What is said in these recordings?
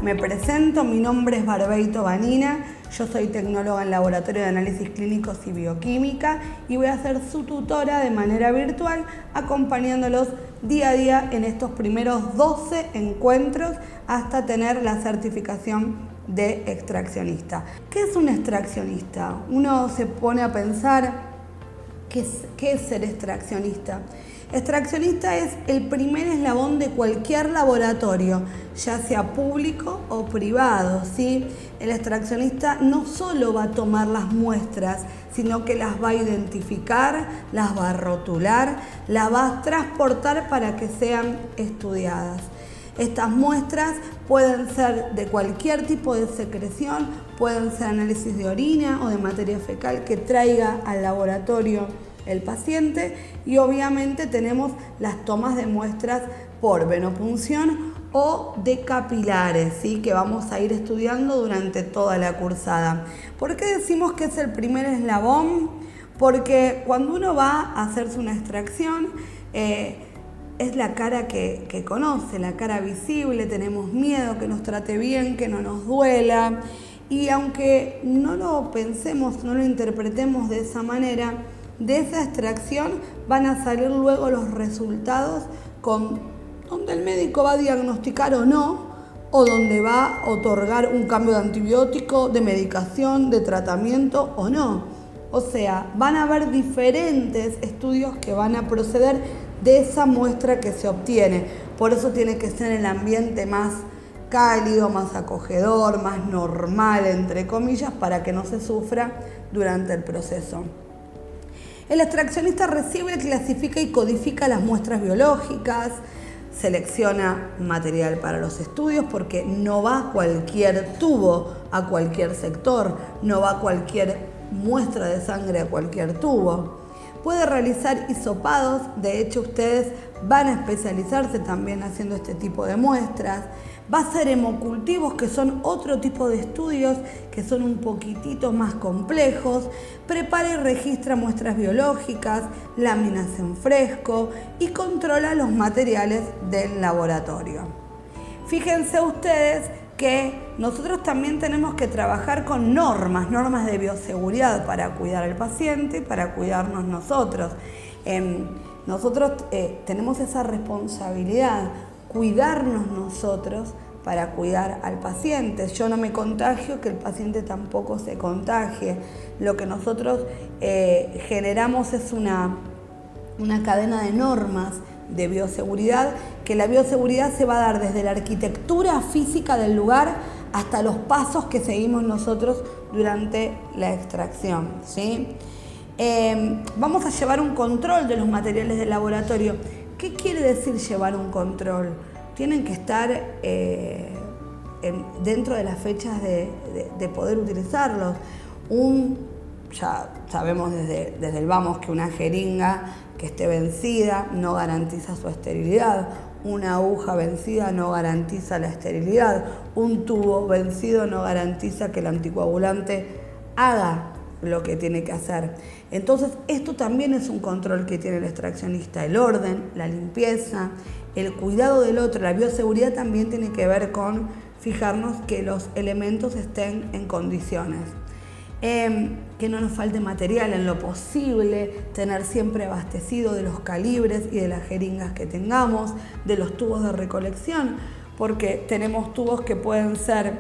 me presento, mi nombre es Barbeito Vanina, yo soy tecnóloga en Laboratorio de Análisis Clínicos y Bioquímica y voy a ser su tutora de manera virtual, acompañándolos día a día en estos primeros 12 encuentros hasta tener la certificación de extraccionista. ¿Qué es un extraccionista? Uno se pone a pensar, ¿qué es ser extraccionista? Extraccionista es el primer eslabón de cualquier laboratorio, ya sea público o privado, ¿sí? El extraccionista no solo va a tomar las muestras, sino que las va a identificar, las va a rotular, las va a transportar para que sean estudiadas. Estas muestras pueden ser de cualquier tipo de secreción, pueden ser análisis de orina o de materia fecal que traiga al laboratorio el paciente, y obviamente tenemos las tomas de muestras por venopunción o de capilares, ¿sí? Que vamos a ir estudiando durante toda la cursada. ¿Por qué decimos que es el primer eslabón? Porque cuando uno va a hacerse una extracción, es la cara que conoce, la cara visible, tenemos miedo que nos trate bien, que no nos duela, y aunque no lo pensemos, no lo interpretemos de esa manera, de esa extracción van a salir luego los resultados donde el médico va a diagnosticar o no, o donde va a otorgar un cambio de antibiótico, de medicación, de tratamiento o no. O sea, van a haber diferentes estudios que van a proceder de esa muestra que se obtiene. Por eso tiene que ser el ambiente más cálido, más acogedor, más normal, entre comillas, para que no se sufra durante el proceso. El extraccionista recibe, clasifica y codifica las muestras biológicas, selecciona material para los estudios porque no va cualquier tubo a cualquier sector, no va cualquier muestra de sangre a cualquier tubo. Puede realizar hisopados, de hecho ustedes van a especializarse también haciendo este tipo de muestras. Va a hacer hemocultivos, que son otro tipo de estudios que son un poquitito más complejos. Prepara y registra muestras biológicas, láminas en fresco y controla los materiales del laboratorio. Fíjense ustedes que nosotros también tenemos que trabajar con normas de bioseguridad para cuidar al paciente y para cuidarnos nosotros. Nosotros tenemos esa responsabilidad, cuidarnos nosotros para cuidar al paciente. Yo no me contagio, que el paciente tampoco se contagie. Lo que nosotros generamos es una cadena de normas de bioseguridad, que la bioseguridad se va a dar desde la arquitectura física del lugar hasta los pasos que seguimos nosotros durante la extracción, ¿sí? Vamos a llevar un control de los materiales del laboratorio. ¿Qué quiere decir llevar un control? Tienen que estar dentro de las fechas de poder utilizarlos. Ya sabemos desde el vamos que una jeringa que esté vencida no garantiza su esterilidad. Una aguja vencida no garantiza la esterilidad. Un tubo vencido no garantiza que el anticoagulante haga lo que tiene que hacer. Entonces, esto también es un control que tiene el extraccionista: el orden, la limpieza, el cuidado del otro. La bioseguridad también tiene que ver con fijarnos que los elementos estén en condiciones. Que no nos falte material en lo posible, tener siempre abastecido de los calibres y de las jeringas que tengamos, de los tubos de recolección, porque tenemos tubos que pueden ser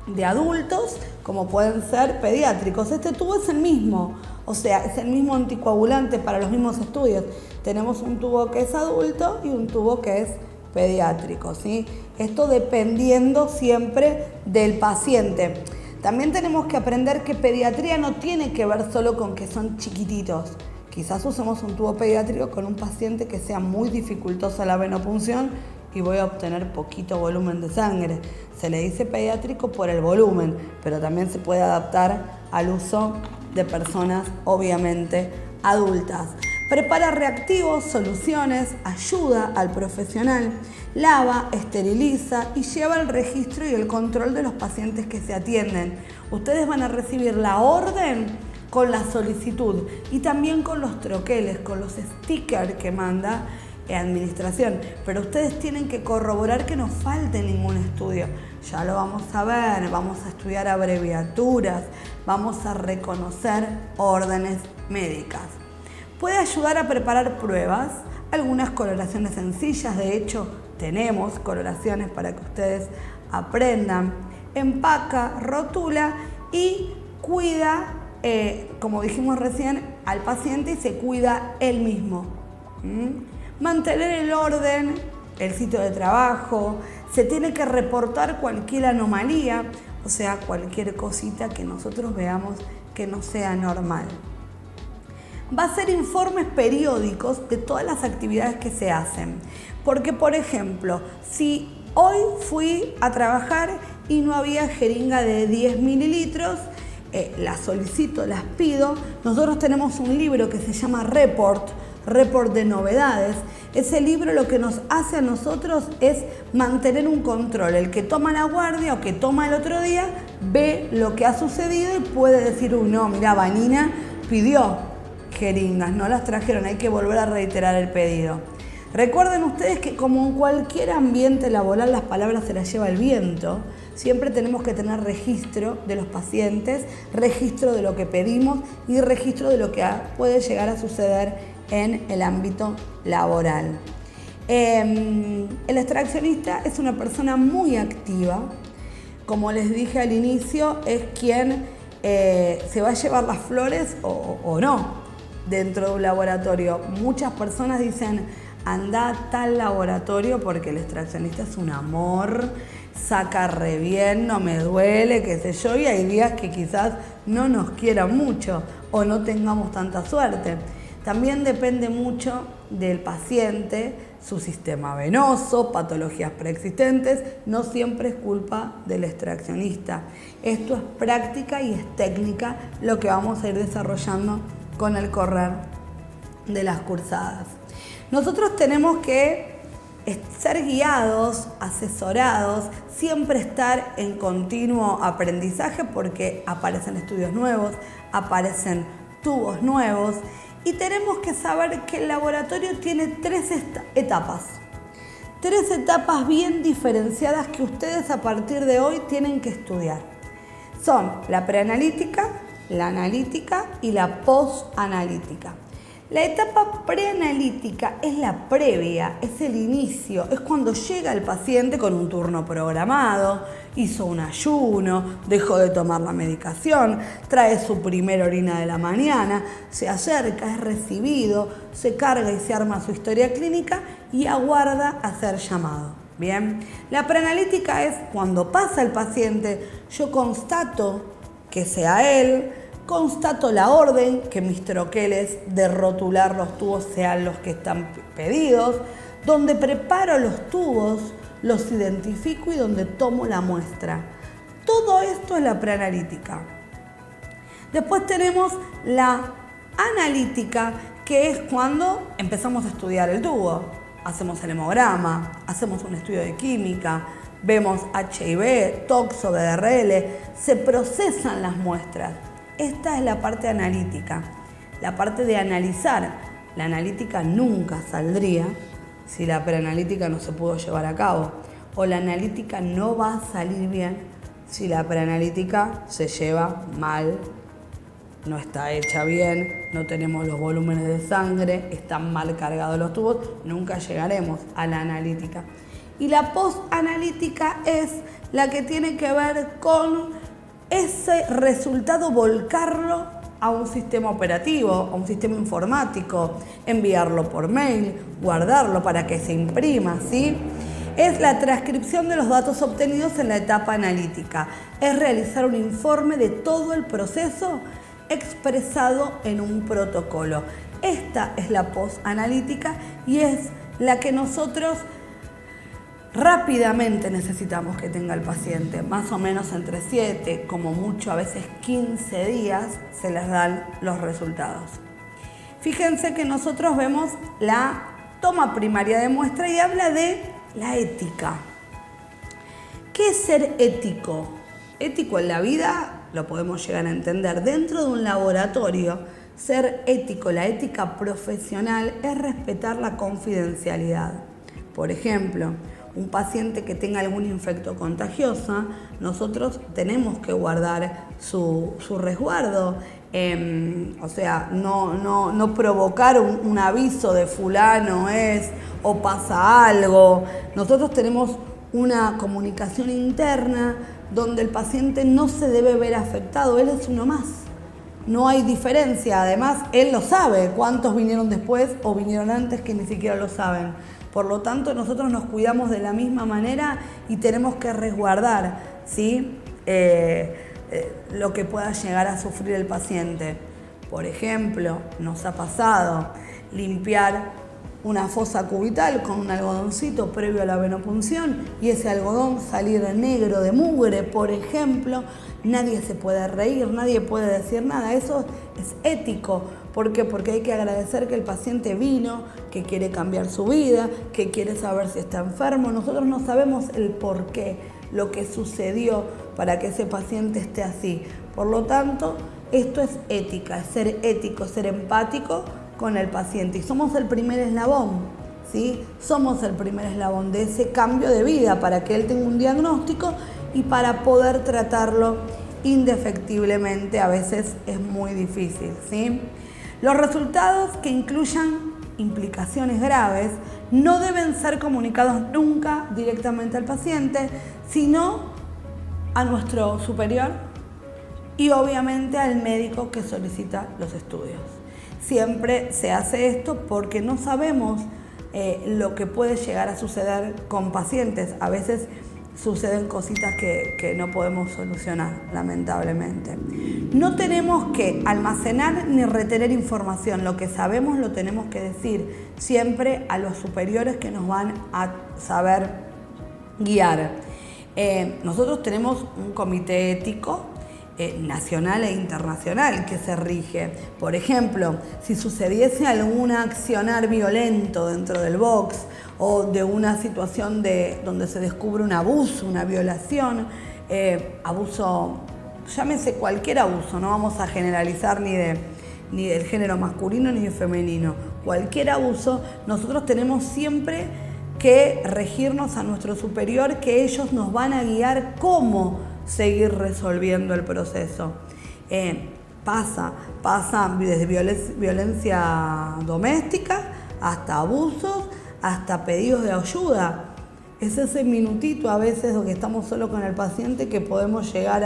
de adultos como pueden ser pediátricos. Este tubo es el mismo, o sea, es el mismo anticoagulante para los mismos estudios. Tenemos un tubo que es adulto y un tubo que es pediátrico, ¿sí? Esto dependiendo siempre del paciente. También tenemos que aprender que pediatría no tiene que ver solo con que son chiquititos. Quizás usemos un tubo pediátrico con un paciente que sea muy dificultosa la venopunción y voy a obtener poquito volumen de sangre. Se le dice pediátrico por el volumen, pero también se puede adaptar al uso de personas obviamente adultas. Prepara reactivos, soluciones, ayuda al profesional, lava, esteriliza y lleva el registro y el control de los pacientes que se atienden. Ustedes van a recibir la orden con la solicitud y también con los troqueles, con los stickers que manda administración, pero ustedes tienen que corroborar que no falte ningún estudio. Ya lo vamos a ver, vamos a estudiar abreviaturas, vamos a reconocer órdenes médicas. Puede ayudar a preparar pruebas, algunas coloraciones sencillas, de hecho tenemos coloraciones para que ustedes aprendan. Empaca, rotula y cuida, como dijimos recién, al paciente y se cuida él mismo. Mantener el orden, el sitio de trabajo, se tiene que reportar cualquier anomalía, o sea, cualquier cosita que nosotros veamos que no sea normal. Va a hacer informes periódicos de todas las actividades que se hacen. Porque, por ejemplo, si hoy fui a trabajar y no había jeringa de 10 mililitros, las solicito, las pido. Nosotros tenemos un libro que se llama Report de novedades. Ese libro lo que nos hace a nosotros es mantener un control. El que toma la guardia o que toma el otro día ve lo que ha sucedido y puede decir, no, mira, Vanina pidió jeringas, no las trajeron, hay que volver a reiterar el pedido. Recuerden ustedes que como en cualquier ambiente laboral las palabras se las lleva el viento, siempre tenemos que tener registro de los pacientes, registro de lo que pedimos y registro de lo que puede llegar a suceder en el ámbito laboral. El extraccionista es una persona muy activa, como les dije al inicio, es quien se va a llevar las flores o no dentro de un laboratorio. Muchas personas dicen, anda a tal laboratorio porque el extraccionista es un amor, saca re bien, no me duele, qué sé yo, y hay días que quizás no nos quieran mucho o no tengamos tanta suerte. También depende mucho del paciente, su sistema venoso, patologías preexistentes, no siempre es culpa del extraccionista. Esto es práctica y es técnica lo que vamos a ir desarrollando con el correr de las cursadas. Nosotros tenemos que ser guiados, asesorados, siempre estar en continuo aprendizaje porque aparecen estudios nuevos, aparecen tubos nuevos y tenemos que saber que el laboratorio tiene tres etapas bien diferenciadas que ustedes a partir de hoy tienen que estudiar. Son la preanalítica, la analítica y la postanalítica. La etapa preanalítica es la previa, es el inicio, es cuando llega el paciente con un turno programado, hizo un ayuno, dejó de tomar la medicación, trae su primera orina de la mañana, se acerca, es recibido, se carga y se arma su historia clínica y aguarda a ser llamado. Bien, la preanalítica es cuando pasa el paciente, yo constato que sea él, constato la orden, que mis troqueles de rotular los tubos sean los que están pedidos, donde preparo los tubos, los identifico y donde tomo la muestra. Todo esto es la preanalítica. Después tenemos la analítica, que es cuando empezamos a estudiar el tubo. Hacemos el hemograma, hacemos un estudio de química, vemos HIV, toxo, BRL, se procesan las muestras. Esta es la parte analítica, la parte de analizar. La analítica nunca saldría si la preanalítica no se pudo llevar a cabo, o la analítica no va a salir bien si la preanalítica se lleva mal, no está hecha bien, no tenemos los volúmenes de sangre, están mal cargados los tubos, nunca llegaremos a la analítica. Y la postanalítica es la que tiene que ver con ese resultado, volcarlo a un sistema operativo, a un sistema informático, enviarlo por mail, guardarlo para que se imprima, ¿sí? Es la transcripción de los datos obtenidos en la etapa analítica. Es realizar un informe de todo el proceso expresado en un protocolo. Esta es la postanalítica y es la que nosotros rápidamente necesitamos que tenga el paciente, más o menos entre 7, como mucho a veces 15 días se les dan los resultados. Fíjense que nosotros vemos la toma primaria de muestra y habla de la ética. ¿Qué es ser ético? Ético en la vida lo podemos llegar a entender. Dentro de un laboratorio Ser ético, la ética profesional es respetar la confidencialidad. Por ejemplo, un paciente que tenga algún infecto contagioso, nosotros tenemos que guardar su resguardo. O sea, no provocar un aviso de fulano es o pasa algo. Nosotros tenemos una comunicación interna donde el paciente no se debe ver afectado, él es uno más. No hay diferencia, además él lo sabe, cuántos vinieron después o vinieron antes que ni siquiera lo saben. Por lo tanto, nosotros nos cuidamos de la misma manera y tenemos que resguardar, ¿sí? Lo que pueda llegar a sufrir el paciente. Por ejemplo, nos ha pasado limpiar una fosa cubital con un algodoncito previo a la venopunción y ese algodón salir negro de mugre, por ejemplo. Nadie se puede reír, nadie puede decir nada. Eso es ético. ¿Por qué? Porque hay que agradecer que el paciente vino, que quiere cambiar su vida, que quiere saber si está enfermo. Nosotros no sabemos el por qué, lo que sucedió para que ese paciente esté así. Por lo tanto, esto es ética, es ser ético, ser empático con el paciente. Y somos el primer eslabón, ¿sí? Somos el primer eslabón de ese cambio de vida para que él tenga un diagnóstico y para poder tratarlo indefectiblemente. A veces es muy difícil, ¿sí? Los resultados que incluyan implicaciones graves no deben ser comunicados nunca directamente al paciente, sino a nuestro superior y obviamente al médico que solicita los estudios. Siempre se hace esto porque no sabemos lo que puede llegar a suceder con pacientes. A veces suceden cositas que no podemos solucionar, lamentablemente. No tenemos que almacenar ni retener información. Lo que sabemos lo tenemos que decir siempre a los superiores que nos van a saber guiar. Nosotros tenemos un comité ético nacional e internacional que se rige. Por ejemplo, si sucediese algún accionar violento dentro del box o de una situación donde se descubre un abuso, una violación, abuso, llámese cualquier abuso, no vamos a generalizar ni del género masculino ni del femenino, cualquier abuso, nosotros tenemos siempre que regirnos a nuestro superior, que ellos nos van a guiar cómo seguir resolviendo el proceso. Pasa desde violencia doméstica hasta abusos, hasta pedidos de ayuda. Es ese minutito a veces donde estamos solo con el paciente que podemos llegar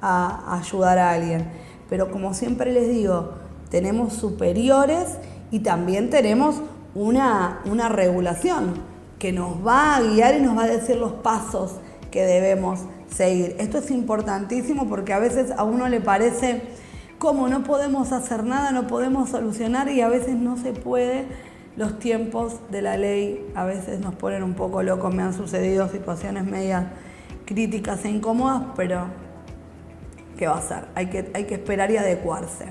a ayudar a alguien. Pero como siempre les digo, tenemos superiores y también tenemos una regulación que nos va a guiar y nos va a decir los pasos que debemos seguir. Esto es importantísimo porque a veces a uno le parece como no podemos hacer nada, no podemos solucionar y a veces no se puede. Los tiempos de la ley a veces nos ponen un poco locos. Me han sucedido situaciones medias críticas e incómodas, pero ¿qué va a hacer? Hay que esperar y adecuarse.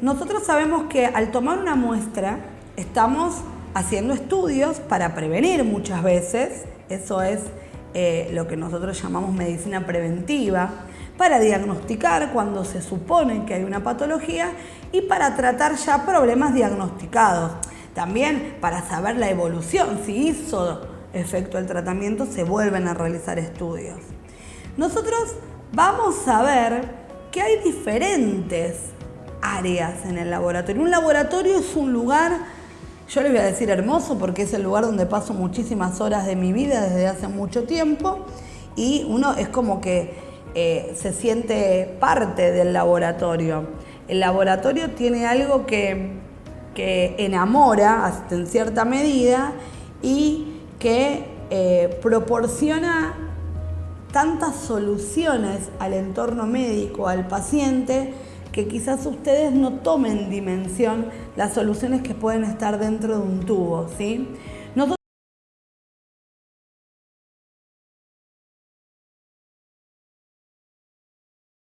Nosotros sabemos que al tomar una muestra estamos haciendo estudios para prevenir muchas veces. Eso es lo que nosotros llamamos medicina preventiva, para diagnosticar cuando se supone que hay una patología y para tratar ya problemas diagnosticados. También para saber la evolución, si hizo efecto el tratamiento, se vuelven a realizar estudios. Nosotros vamos a ver que hay diferentes áreas en el laboratorio. Un laboratorio es un lugar, yo les voy a decir hermoso porque es el lugar donde paso muchísimas horas de mi vida desde hace mucho tiempo y uno es como que se siente parte del laboratorio. El laboratorio tiene algo que enamora hasta en cierta medida y que proporciona tantas soluciones al entorno médico, al paciente, que quizás ustedes no tomen dimensión las soluciones que pueden estar dentro de un tubo, ¿sí?